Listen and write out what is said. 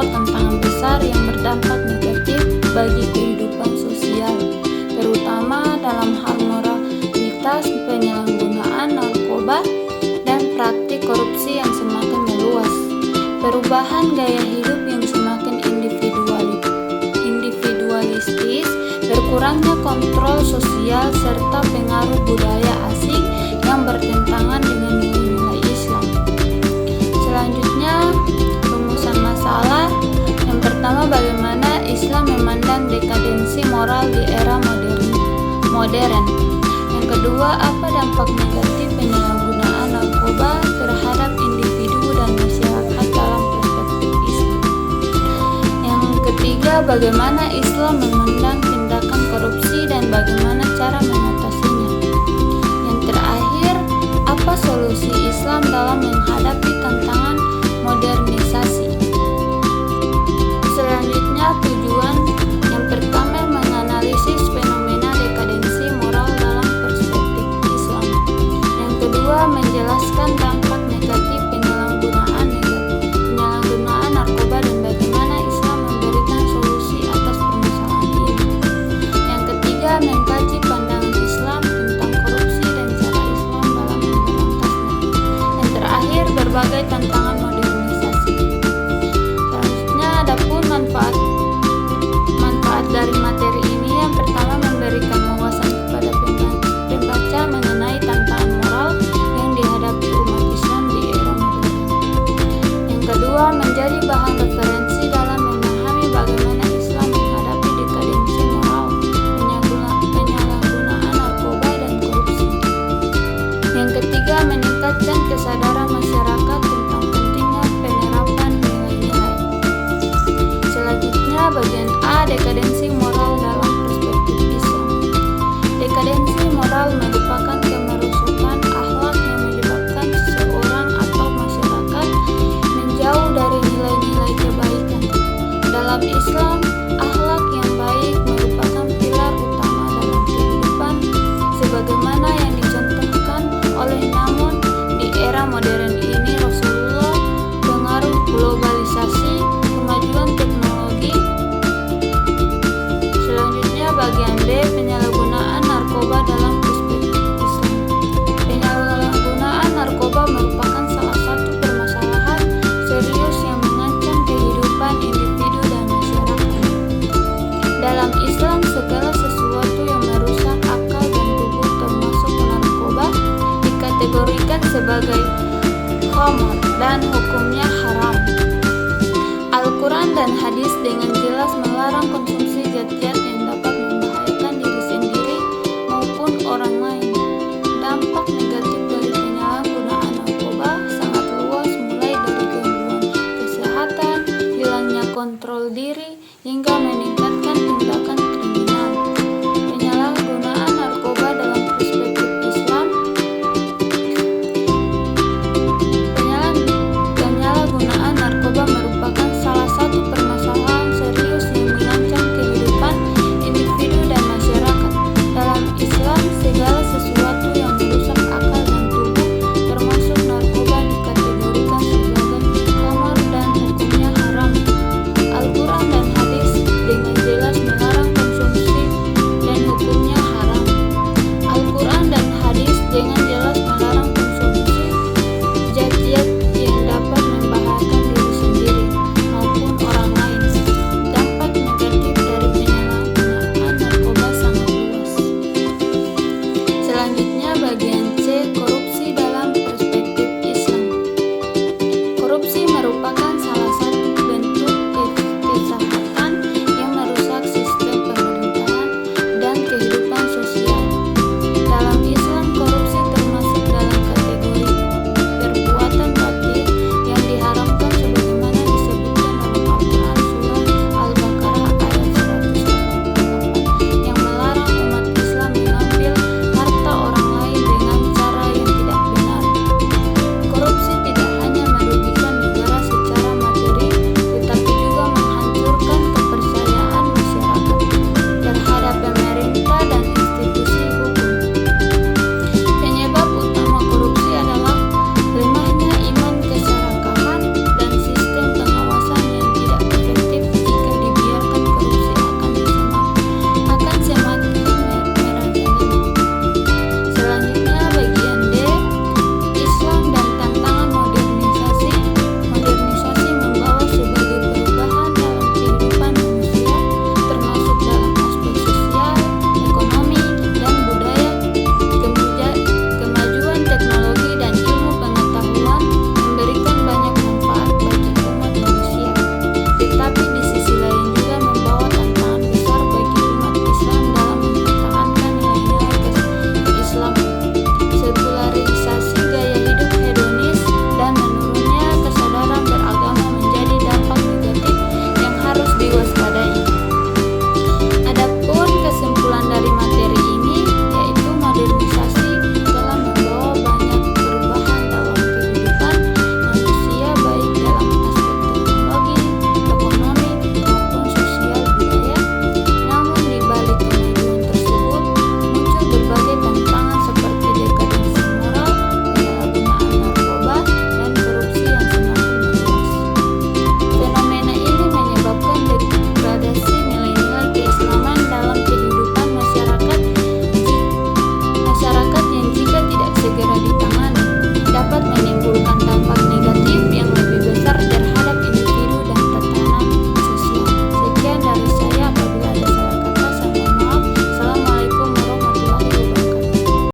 membawa tantangan besar yang berdampak negatif bagi kehidupan sosial, terutama dalam hal moralitas, penyalahgunaan narkoba, dan praktik korupsi yang semakin meluas. Perubahan gaya hidup yang semakin individualistis, berkurangnya kontrol sosial, serta pengaruh budaya asing yang bertentangan dengan nilai-nilai Islam. Selanjutnya, rumusan masalah. Yang pertama, bagaimana Islam memandang dekadensi moral di era modern. Yang kedua, apa dampak negatif penyalahgunaan narkoba terhadap individu dan masyarakat dalam perspektif Islam. Yang ketiga, bagaimana Islam memandang tindakan korupsi dan bagaimana cara mengatasinya. Yang terakhir, apa solusi Islam dalam menghadapi tantangan modernisasi. Selanjutnya, tujuan. Yang pertama, menganalisis fenomena dekadensi moral dalam perspektif Islam. Yang kedua, menjelaskan dampak negatif penyalahgunaan narkoba dan bagaimana Islam memberikan solusi atas permasalahan ini. Yang ketiga, mengkaji pandangan Islam tentang korupsi dan cara Islam dalam memberantasnya. Yang terakhir, berbagai tantangan